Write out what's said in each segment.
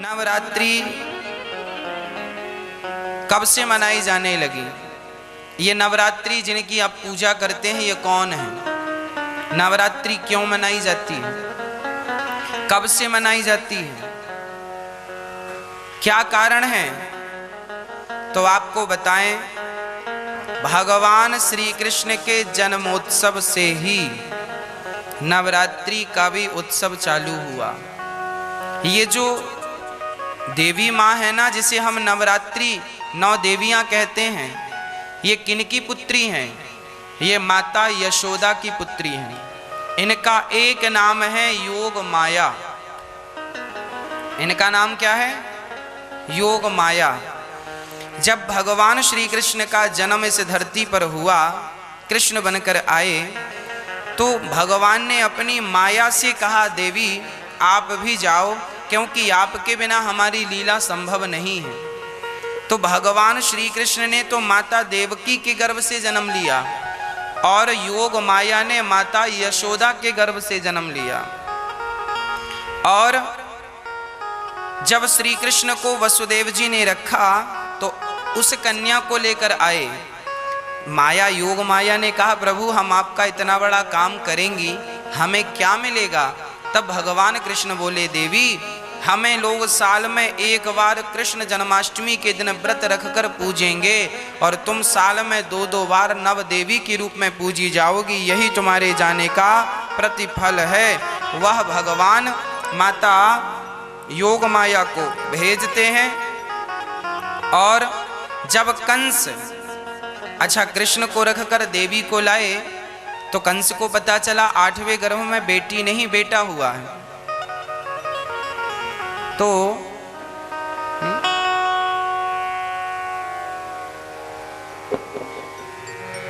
नवरात्रि कब से मनाई जाने लगी? ये नवरात्रि जिनकी आप पूजा करते हैं ये कौन है? नवरात्रि क्यों मनाई जाती है? कब से मनाई जाती है? क्या कारण है? तो आपको बताएं, भगवान श्री कृष्ण के जन्मोत्सव से ही नवरात्रि का भी उत्सव चालू हुआ। ये जो देवी माँ है ना, जिसे हम नवरात्रि 9 देवियां कहते हैं, ये किनकी पुत्री हैं? ये माता यशोदा की पुत्री हैं। इनका एक नाम है योग माया। इनका नाम क्या है? योग माया। जब भगवान श्री कृष्ण का जन्म इस धरती पर हुआ, कृष्ण बनकर आए, तो भगवान ने अपनी माया से कहा, देवी आप भी जाओ, क्योंकि आपके बिना हमारी लीला संभव नहीं है। तो भगवान श्री कृष्ण ने तो माता देवकी के गर्भ से जन्म लिया और योग माया ने माता यशोदा के गर्भ से जन्म लिया। और जब श्री कृष्ण को वसुदेव जी ने रखा तो उस कन्या को लेकर आए। माया, योग माया ने कहा, प्रभु हम आपका इतना बड़ा काम करेंगी, हमें क्या मिलेगा? तब भगवान कृष्ण बोले, देवी हमें लोग साल में एक बार कृष्ण जन्माष्टमी के दिन व्रत रखकर पूजेंगे और तुम साल में 2-2 बार नव देवी के रूप में पूजी जाओगी। यही तुम्हारे जाने का प्रतिफल है। वह भगवान माता योग माया को भेजते हैं। और जब कंस कृष्ण को रखकर देवी को लाए, तो कंस को पता चला 8वें गर्भ में बेटी नहीं बेटा हुआ है। तो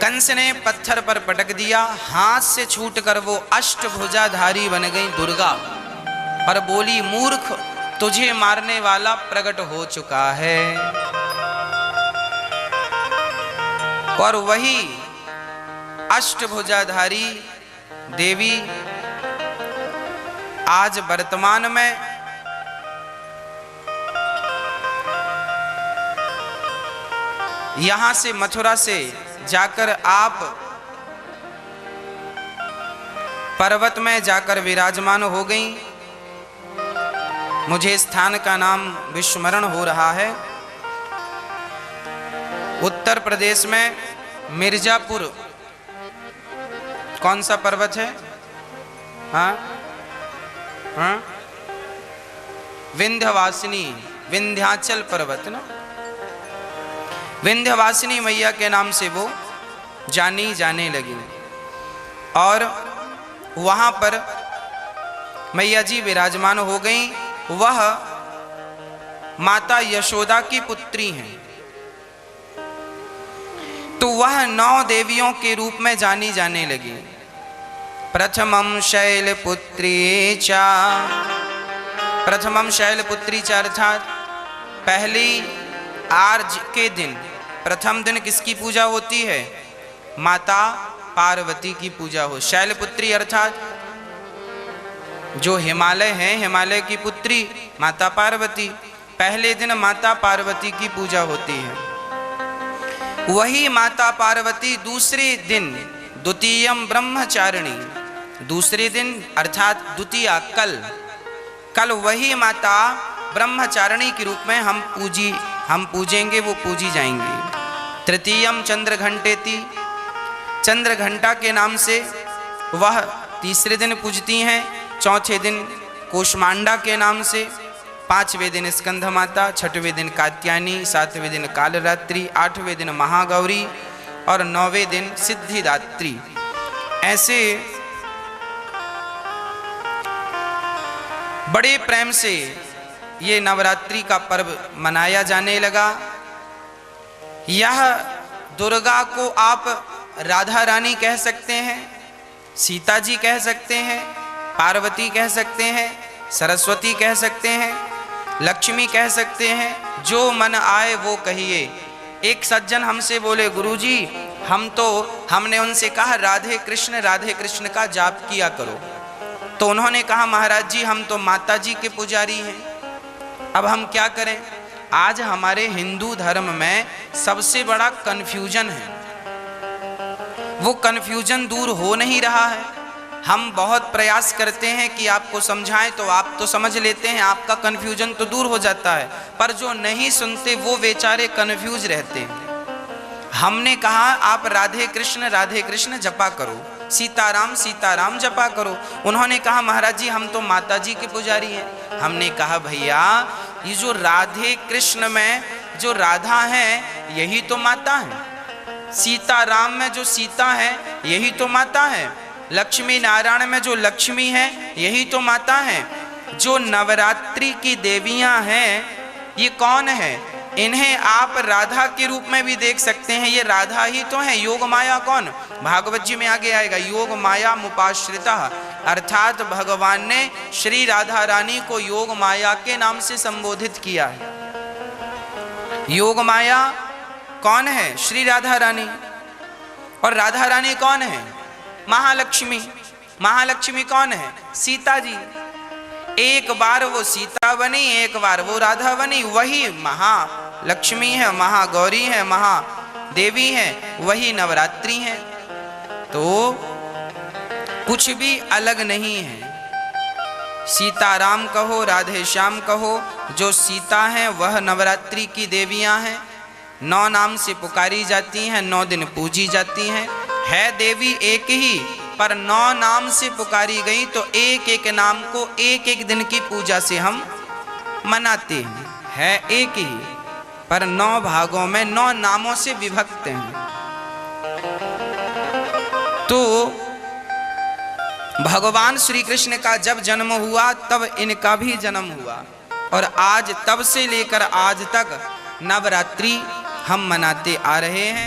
कंस ने पत्थर पर पटक दिया, हाथ से छूटकर वो अष्टभुजाधारी बन गई दुर्गा और बोली, मूर्ख तुझे मारने वाला प्रकट हो चुका है। और वही अष्टभुजाधारी देवी आज वर्तमान में यहां से मथुरा से जाकर आप पर्वत में जाकर विराजमान हो गई। मुझे स्थान का नाम विस्मरण हो रहा है। उत्तर प्रदेश में मिर्जापुर, कौन सा पर्वत है? हाँ, विंध्यवासिनी, विंध्याचल पर्वत ना, विंध्यवासिनी मैया के नाम से वो जानी जाने लगी। और वहां पर मैया जी विराजमान हो गई। वह माता यशोदा की पुत्री हैं। तो वह 9 देवियों के रूप में जानी जाने लगी। प्रथमम शैलपुत्री चा, प्रथमम शैलपुत्री चा अर्थात पहली आर्ज के दिन, प्रथम दिन किसकी पूजा होती है? माता पार्वती की पूजा हो। शैलपुत्री अर्थात जो हिमालय है, हिमालय की पुत्री माता पार्वती। पहले दिन माता पार्वती की पूजा होती है। वही माता पार्वती दूसरे दिन, द्वितीयम ब्रह्मचारिणी, दूसरे दिन अर्थात द्वितीया कल वही माता ब्रह्मचारिणी के रूप में हम पूजेंगे, वो पूजी जाएंगी। तृतीयम चंद्र घंटेति, चंद्र घंटा के नाम से वह तीसरे दिन पूजती हैं। चौथे दिन कोशमांडा के नाम से, 5वें दिन स्कंध माता, 6वें दिन कात्यायनी, 7वें दिन कालरात्रि, 8वें दिन महागौरी और 9वें दिन सिद्धिदात्री। ऐसे बड़े प्रेम से ये नवरात्रि का पर्व मनाया जाने लगा। यह दुर्गा को आप राधा रानी कह सकते हैं, सीता जी कह सकते हैं, पार्वती कह सकते हैं, सरस्वती कह सकते हैं, लक्ष्मी कह सकते हैं, जो मन आए वो कहिए। एक सज्जन हमसे बोले, गुरुजी हमने उनसे कहा राधे कृष्ण का जाप किया करो। तो उन्होंने कहा, महाराज जी हम तो माता जी के पुजारी हैं। अब हम क्या करें? आज हमारे हिंदू धर्म में सबसे बड़ा कन्फ्यूजन है, वो कन्फ्यूजन दूर हो नहीं रहा है। हम बहुत प्रयास करते हैं कि आपको समझाएं तो आप तो समझ लेते हैं, आपका कन्फ्यूजन तो दूर हो जाता है, पर जो नहीं सुनते वो बेचारे कन्फ्यूज रहते हैं। हमने कहा आप राधे कृष्ण जपा करो, सीताराम सीताराम जपा करो। उन्होंने कहा महाराज जी हम तो माता जी के पुजारी हैं। हमने कहा भैया ये जो राधे कृष्ण में जो राधा है यही तो माता है, सीताराम में जो सीता है यही तो माता है, लक्ष्मी नारायण में जो लक्ष्मी है यही तो माता है। जो नवरात्रि की देवियां हैं ये कौन है? इन्हें आप राधा के रूप में भी देख सकते हैं, ये राधा ही तो है। योग माया कौन? भागवत जी में आगे आएगा, योग माया मुपाश्रिता, अर्थात भगवान ने श्री राधा रानी को योग माया के नाम से संबोधित किया है। योग माया कौन है? श्री राधा रानी। और राधा रानी कौन है? महालक्ष्मी। महालक्ष्मी कौन है? सीता जी। एक बार वो सीता बनी, एक बार वो राधा बनी, वही महालक्ष्मी है, महागौरी है, महादेवी है, वही नवरात्रि है। तो कुछ भी अलग नहीं है। सीताराम कहो, राधे श्याम कहो, जो सीता है वह नवरात्रि की देवियां हैं। 9 नाम से पुकारी जाती हैं, 9 दिन पूजी जाती हैं। है देवी एक ही, पर 9 नाम से पुकारी गई तो एक एक नाम को एक एक दिन की पूजा से हम मनाते हैं। है एक ही, पर 9 भागों में 9 नामों से विभक्त हैं। तो भगवान श्री कृष्ण का जब जन्म हुआ तब इनका भी जन्म हुआ, और आज तब से लेकर आज तक नवरात्रि हम मनाते आ रहे हैं।